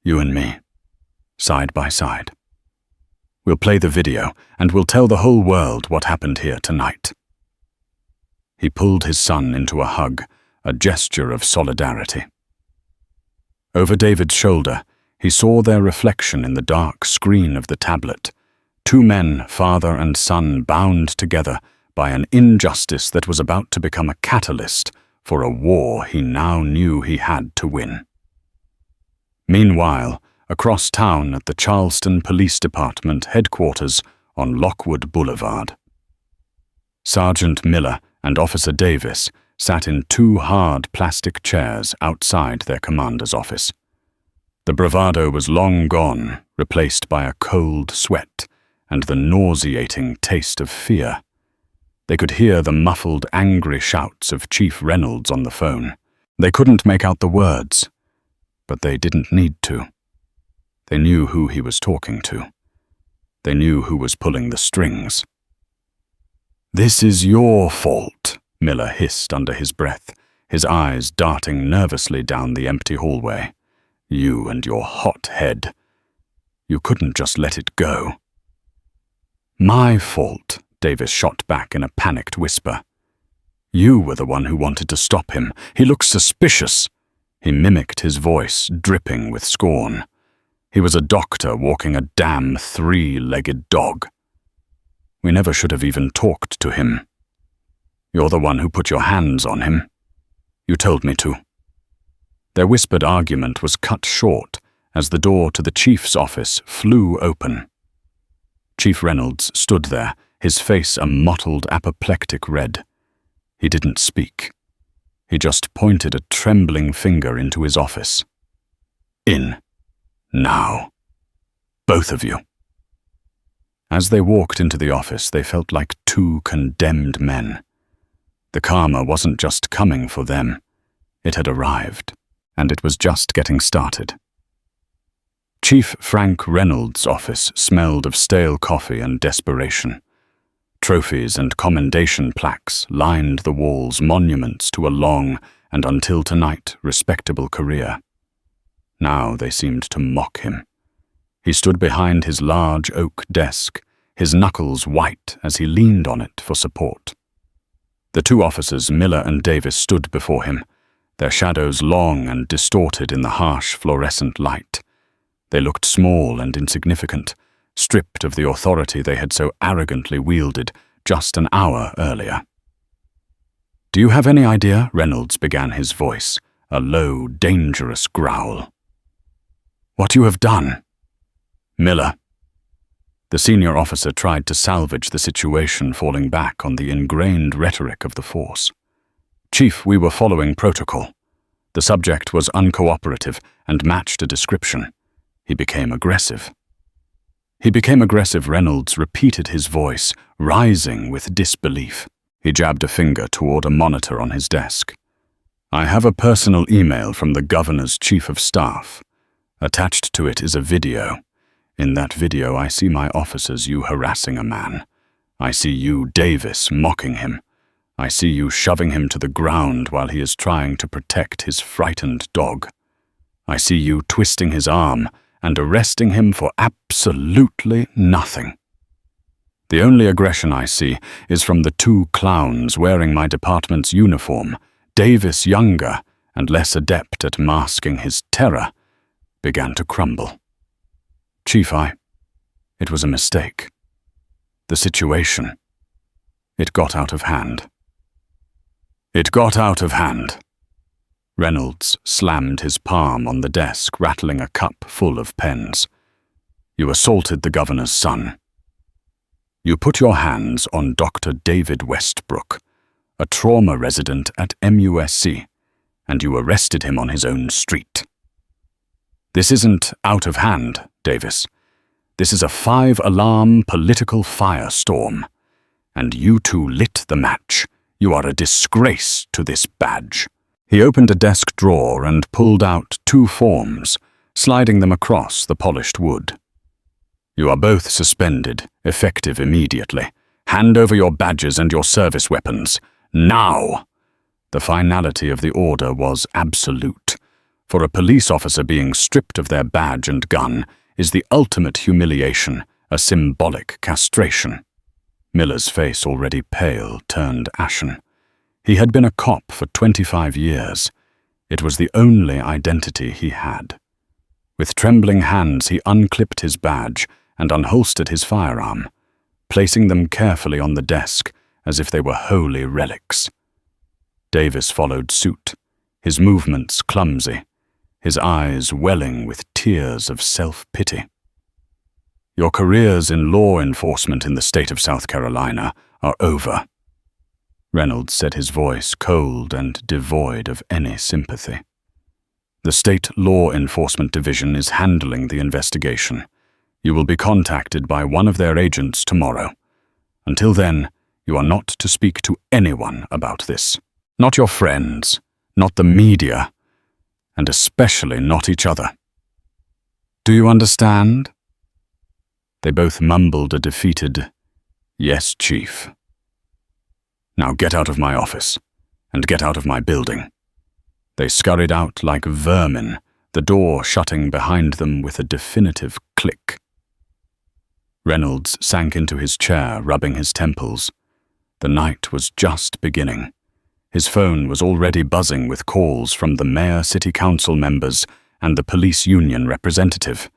You and me. Side by side. We'll play the video, and we'll tell the whole world what happened here tonight. He pulled his son into a hug, a gesture of solidarity. Over David's shoulder, he saw their reflection in the dark screen of the tablet. Two men, father and son, bound together by an injustice that was about to become a catalyst for a war he now knew he had to win. Meanwhile, across town at the Charleston Police Department headquarters on Lockwood Boulevard, Sergeant Miller and Officer Davis sat in two hard plastic chairs outside their commander's office. The bravado was long gone, replaced by a cold sweat and the nauseating taste of fear. They could hear the muffled, angry shouts of Chief Reynolds on the phone. They couldn't make out the words, but they didn't need to. They knew who he was talking to. They knew who was pulling the strings. "This is your fault," Miller hissed under his breath, his eyes darting nervously down the empty hallway. "You and your hot head. You couldn't just let it go." "My fault," Davis shot back in a panicked whisper. "You were the one who wanted to stop him. He looks suspicious." He mimicked his voice, dripping with scorn. He was a doctor walking a damn three-legged dog. "We never should have even talked to him. You're the one who put your hands on him. You told me to." Their whispered argument was cut short as the door to the chief's office flew open. Chief Reynolds stood there, his face a mottled, apoplectic red. He didn't speak. He just pointed a trembling finger into his office. "In. Now. Both of you." As they walked into the office, they felt like two condemned men. The karma wasn't just coming for them. It had arrived, and it was just getting started. Chief Frank Reynolds' office smelled of stale coffee and desperation. Trophies and commendation plaques lined the walls, monuments to a long and until tonight respectable career. Now they seemed to mock him. He stood behind his large oak desk, his knuckles white as he leaned on it for support. The two officers, Miller and Davis, stood before him, their shadows long and distorted in the harsh fluorescent light. They looked small and insignificant, stripped of the authority they had so arrogantly wielded just an hour earlier. "Do you have any idea?" Reynolds began, his voice a low, dangerous growl. "What you have done?" "Miller." The senior officer tried to salvage the situation, falling back on the ingrained rhetoric of the force. "Chief, we were following protocol. The subject was uncooperative and matched a description. He became aggressive." Reynolds repeated, his voice rising with disbelief. He jabbed a finger toward a monitor on his desk. "I have a personal email from the governor's chief of staff. Attached to it is a video. In that video, I see my officers, you harassing a man. I see you, Davis, mocking him. I see you shoving him to the ground while he is trying to protect his frightened dog. I see you twisting his arm and arresting him for absolutely nothing. The only aggression I see is from the two clowns wearing my department's uniform. Davis, younger and less adept at masking his terror, began to crumble. Chief, it was a mistake. The situation, it got out of hand." "It got out of hand." Reynolds slammed his palm on the desk, rattling a cup full of pens. "You assaulted the governor's son. You put your hands on Dr. David Westbrook, a trauma resident at MUSC, and you arrested him on his own street. This isn't out of hand, Davis. This is a 5-alarm political firestorm, and you two lit the match. You are a disgrace to this badge." He opened a desk drawer and pulled out 2 forms, sliding them across the polished wood. "You are both suspended, effective immediately. Hand over your badges and your service weapons. Now!" The finality of the order was absolute. For a police officer, being stripped of their badge and gun is the ultimate humiliation, a symbolic castration. Miller's face, already pale, turned ashen. He had been a cop for 25 years. It was the only identity he had. With trembling hands, he unclipped his badge and unholstered his firearm, placing them carefully on the desk as if they were holy relics. Davis followed suit, his movements clumsy, his eyes welling with tears of self-pity. "Your careers in law enforcement in the state of South Carolina are over," Reynolds said, his voice cold and devoid of any sympathy. "The State Law Enforcement Division is handling the investigation. You will be contacted by one of their agents tomorrow. Until then, you are not to speak to anyone about this. Not your friends, not the media, and especially not each other. Do you understand?" They both mumbled a defeated, "Yes, Chief." "Now get out of my office, and get out of my building." They scurried out like vermin, the door shutting behind them with a definitive click. Reynolds sank into his chair, rubbing his temples. The night was just beginning. His phone was already buzzing with calls from the mayor, city council members, and the police union representative.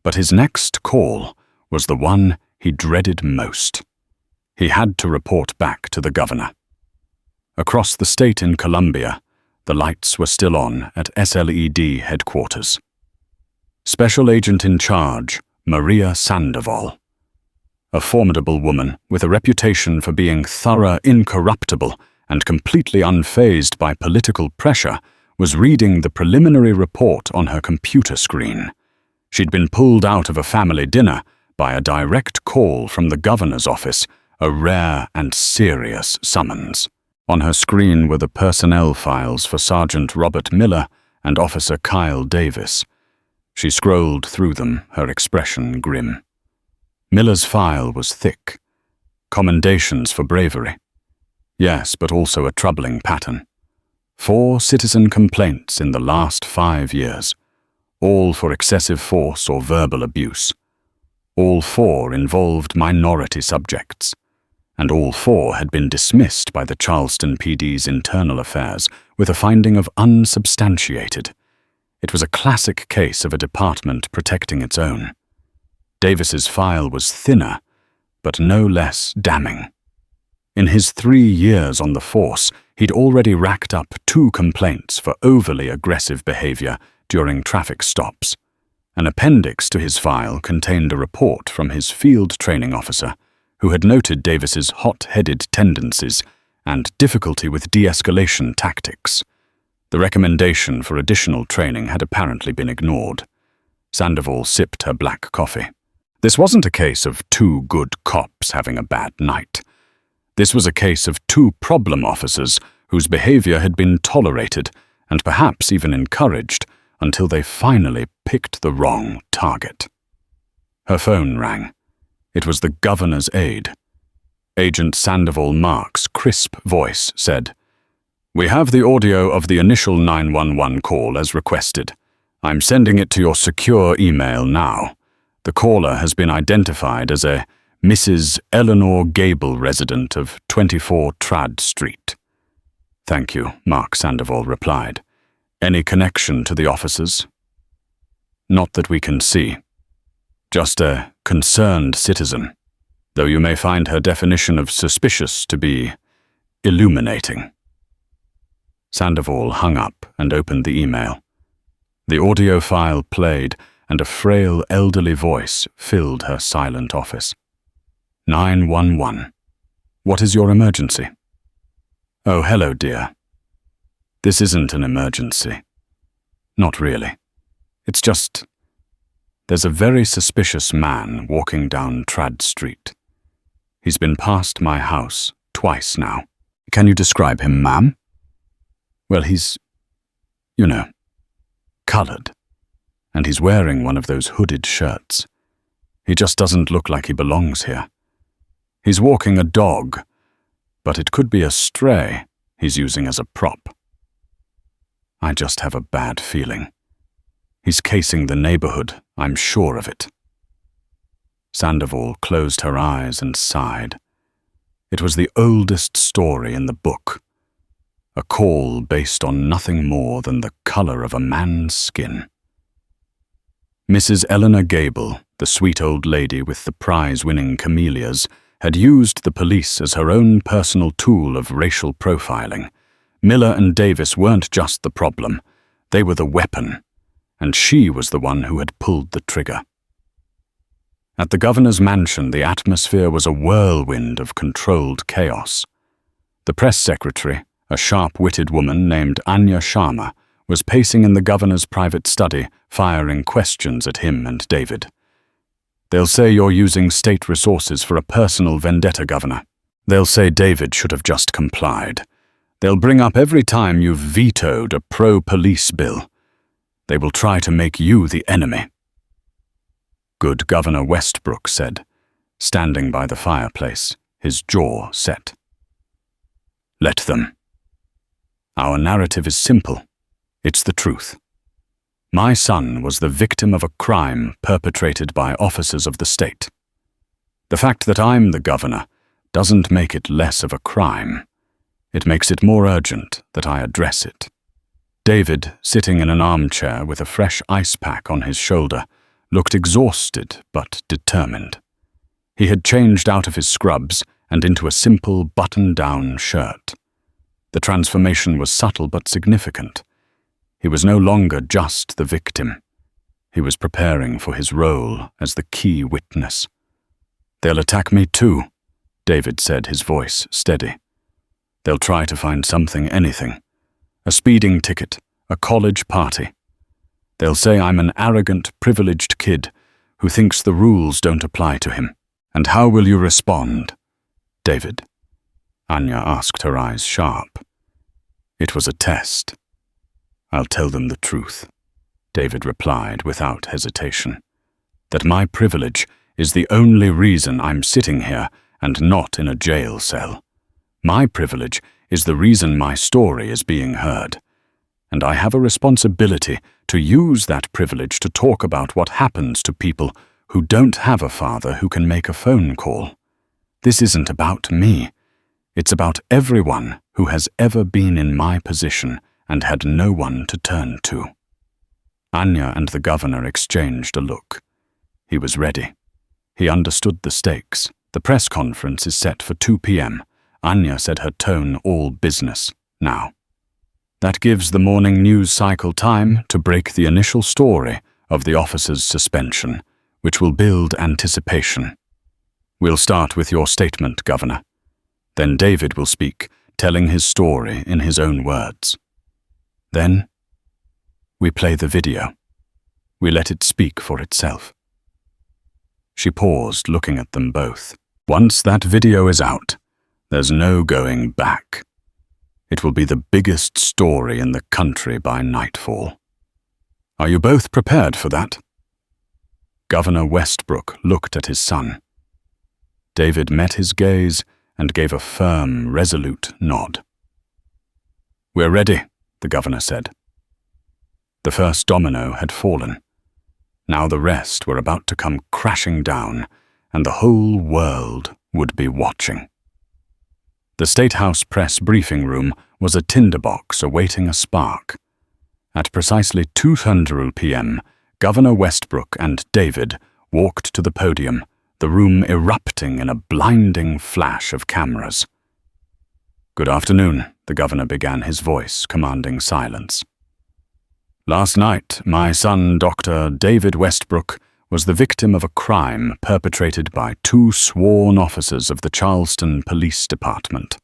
But his next call was the one he dreaded most. He had to report back to the governor. Across the state in Columbia, the lights were still on at SLED headquarters. Special Agent in Charge, Maria Sandoval. A formidable woman with a reputation for being thorough, incorruptible, and completely unfazed by political pressure, was reading the preliminary report on her computer screen. She'd been pulled out of a family dinner by a direct call from the governor's office, a rare and serious summons. On her screen were the personnel files for Sergeant Robert Miller and Officer Kyle Davis. She scrolled through them, her expression grim. Miller's file was thick. Commendations for bravery. Yes, but also a troubling pattern. 4 citizen complaints in the last 5 years, all for excessive force or verbal abuse. All 4 involved minority subjects. and all 4 had been dismissed by the Charleston PD's internal affairs with a finding of unsubstantiated. It was a classic case of a department protecting its own. Davis's file was thinner, but no less damning. In his 3 years on the force, he'd already racked up 2 complaints for overly aggressive behavior during traffic stops. An appendix to his file contained a report from his field training officer, who had noted Davis's hot-headed tendencies and difficulty with de-escalation tactics. The recommendation for additional training had apparently been ignored. Sandoval sipped her black coffee. This wasn't a case of 2 good cops having a bad night. This was a case of 2 problem officers whose behavior had been tolerated and perhaps even encouraged until they finally picked the wrong target. Her phone rang. It was the governor's aide. Agent Sandoval Mark's crisp voice said, "We have the audio of the initial 911 call as requested. I'm sending it to your secure email now. The caller has been identified as a Mrs. Eleanor Gable resident of 24 Trad Street." "Thank you," Mark Sandoval replied. "Any connection to the officers?" "Not that we can see. Just a concerned citizen, though you may find her definition of suspicious to be illuminating." Sandoval hung up and opened the email. The audio file played, and a frail, elderly voice filled her silent office. 911. "What is your emergency?" "Oh, hello, dear. This isn't an emergency. Not really. It's just, there's a very suspicious man walking down Trad Street. He's been past my house twice now." "Can you describe him, ma'am?" "Well, he's, colored, and he's wearing one of those hooded shirts. He just doesn't look like he belongs here. He's walking a dog, but it could be a stray he's using as a prop. I just have a bad feeling. He's casing the neighborhood, I'm sure of it." Sandoval closed her eyes and sighed. It was the oldest story in the book. A call based on nothing more than the color of a man's skin. Mrs. Eleanor Gable, the sweet old lady with the prize-winning camellias, had used the police as her own personal tool of racial profiling. Miller and Davis weren't just the problem, they were the weapon, and she was the one who had pulled the trigger. At the governor's mansion, the atmosphere was a whirlwind of controlled chaos. The press secretary, a sharp-witted woman named Anya Sharma, was pacing in the governor's private study, firing questions at him and David. "They'll say you're using state resources for a personal vendetta, Governor. They'll say David should have just complied. They'll bring up every time you've vetoed a pro-police bill. They will try to make you the enemy." Good Governor Westbrook said, standing by the fireplace, his jaw set. "Let them. Our narrative is simple. It's the truth. My son was the victim of a crime perpetrated by officers of the state. The fact that I'm the governor doesn't make it less of a crime. It makes it more urgent that I address it." David, sitting in an armchair with a fresh ice pack on his shoulder, looked exhausted but determined. He had changed out of his scrubs and into a simple button-down shirt. The transformation was subtle but significant. He was no longer just the victim. He was preparing for his role as the key witness. "They'll attack me too," David said, his voice steady. "They'll try to find something, anything. A speeding ticket, a college party. They'll say I'm an arrogant, privileged kid who thinks the rules don't apply to him. And how will you respond, David?" Anya asked, her eyes sharp. "It was a test. I'll tell them the truth," David replied without hesitation. "That my privilege is the only reason I'm sitting here and not in a jail cell. My privilege is the reason my story is being heard. And I have a responsibility to use that privilege to talk about what happens to people who don't have a father who can make a phone call. This isn't about me. It's about everyone who has ever been in my position and had no one to turn to." Anya and the governor exchanged a look. He was ready. He understood the stakes. The press conference is set for 2 p.m. Anya said, her tone all business now. That gives the morning news cycle time to break the initial story of the officer's suspension, which will build anticipation. "We'll start with your statement, Governor. Then David will speak, telling his story in his own words. Then we play the video. We let it speak for itself." She paused, looking at them both. Once that video is out, there's no going back. It will be the biggest story in the country by nightfall. Are you both prepared for that? Governor Westbrook looked at his son. David met his gaze and gave a firm, resolute nod. "We're ready," the governor said. The first domino had fallen. Now the rest were about to come crashing down, and the whole world would be watching. The State House press briefing room was a tinderbox awaiting a spark. At precisely 2:00 p.m., Governor Westbrook and David walked to the podium, the room erupting in a blinding flash of cameras. "Good afternoon," the governor began, his voice commanding silence. "Last night, my son, Dr. David Westbrook, was the victim of a crime perpetrated by 2 sworn officers of the Charleston Police Department.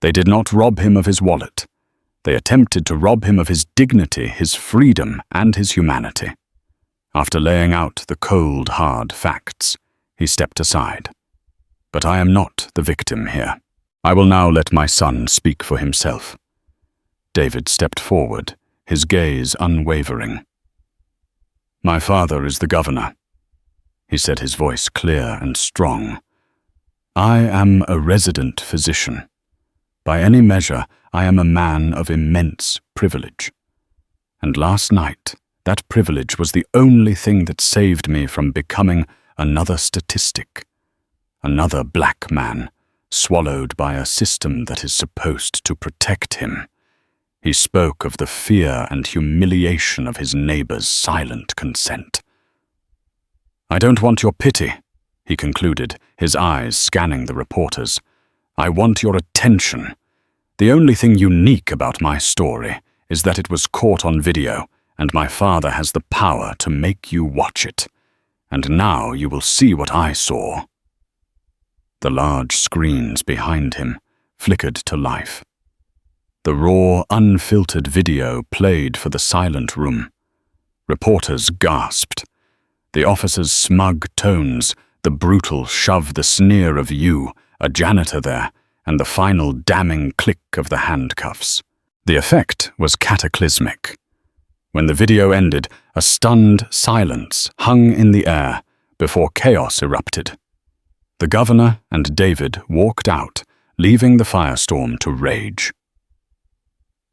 They did not rob him of his wallet. They attempted to rob him of his dignity, his freedom, and his humanity. After laying out the cold, hard facts, he stepped aside. But I am not the victim here. I will now let my son speak for himself." David stepped forward, his gaze unwavering. "My father is the governor," he said, his voice clear and strong. "I am a resident physician. By any measure, I am a man of immense privilege. And last night, that privilege was the only thing that saved me from becoming another statistic, another black man, swallowed by a system that is supposed to protect him." He spoke of the fear and humiliation of his neighbor's silent consent. "I don't want your pity," he concluded, his eyes scanning the reporters. "I want your attention. The only thing unique about my story is that it was caught on video, and my father has the power to make you watch it. And now you will see what I saw." The large screens behind him flickered to life. The raw, unfiltered video played for the silent room. Reporters gasped. The officer's smug tones, the brutal shove, the sneer of "you, a janitor there," and the final damning click of the handcuffs. The effect was cataclysmic. When the video ended, a stunned silence hung in the air before chaos erupted. The governor and David walked out, leaving the firestorm to rage.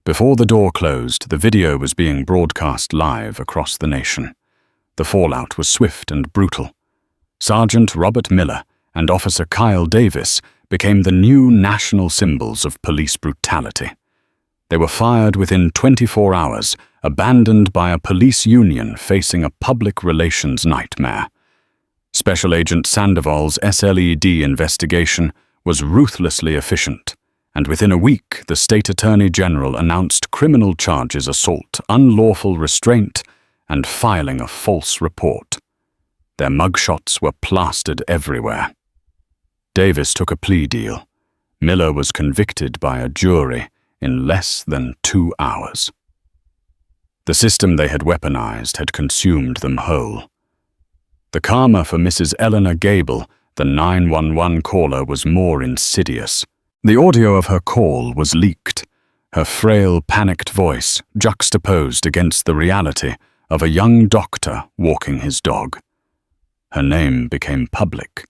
Before the door closed, the video was being broadcast live across the nation. The fallout was swift and brutal. Sergeant Robert Miller and Officer Kyle Davis became the new national symbols of police brutality. They were fired within 24 hours, abandoned by a police union facing a public relations nightmare. Special Agent Sandoval's SLED investigation was ruthlessly efficient, and within a week the State Attorney General announced criminal charges: assault, unlawful restraint, and filing a false report. Their mugshots were plastered everywhere. Davis took a plea deal. Miller was convicted by a jury in less than 2 hours. The system they had weaponized had consumed them whole. The karma for Mrs. Eleanor Gable, the 911 caller, was more insidious. The audio of her call was leaked, her frail, panicked voice juxtaposed against the reality of a young doctor walking his dog. Her name became public.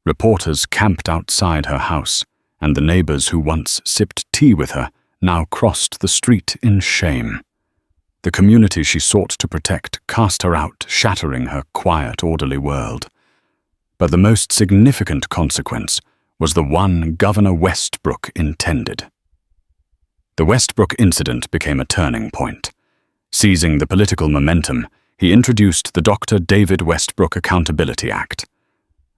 Reporters camped outside her house, and the neighbors who once sipped tea with her now crossed the street in shame. The community she sought to protect cast her out, shattering her quiet, orderly world. But the most significant consequence was the one Governor Westbrook intended. The Westbrook incident became a turning point. Seizing the political momentum, he introduced the Dr. David Westbrook Accountability Act.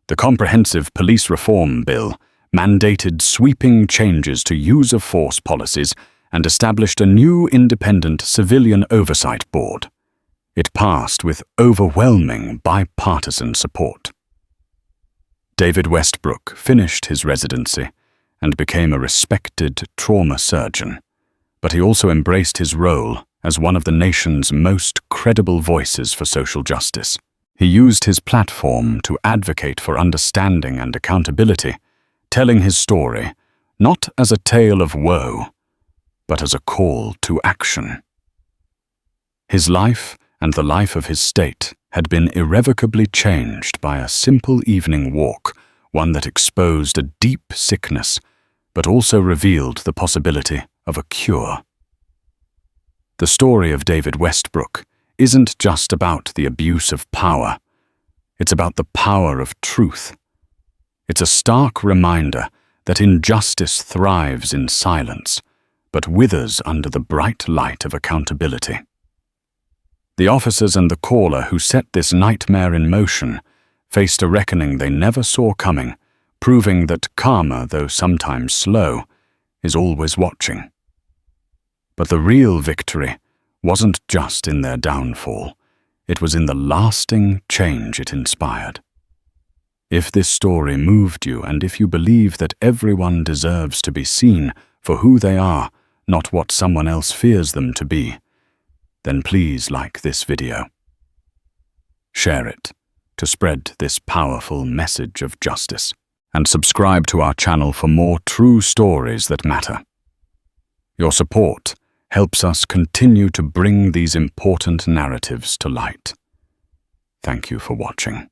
The Comprehensive Police Reform Bill mandated sweeping changes to use-of-force policies and established a new independent civilian oversight board. It passed with overwhelming bipartisan support. David Westbrook finished his residency and became a respected trauma surgeon, but he also embraced his role as one of the nation's most credible voices for social justice. He used his platform to advocate for understanding and accountability, telling his story not as a tale of woe, but as a call to action. His life and the life of his state had been irrevocably changed by a simple evening walk, one that exposed a deep sickness, but also revealed the possibility of a cure. The story of David Westbrook isn't just about the abuse of power. It's about the power of truth. It's a stark reminder that injustice thrives in silence, but withers under the bright light of accountability. The officers and the caller who set this nightmare in motion faced a reckoning they never saw coming, proving that karma, though sometimes slow, is always watching. But the real victory wasn't just in their downfall. It was in the lasting change it inspired. If this story moved you, and if you believe that everyone deserves to be seen for who they are, not what someone else fears them to be, then please like this video. Share it to spread this powerful message of justice, and subscribe to our channel for more true stories that matter. Your support helps us continue to bring these important narratives to light. Thank you for watching.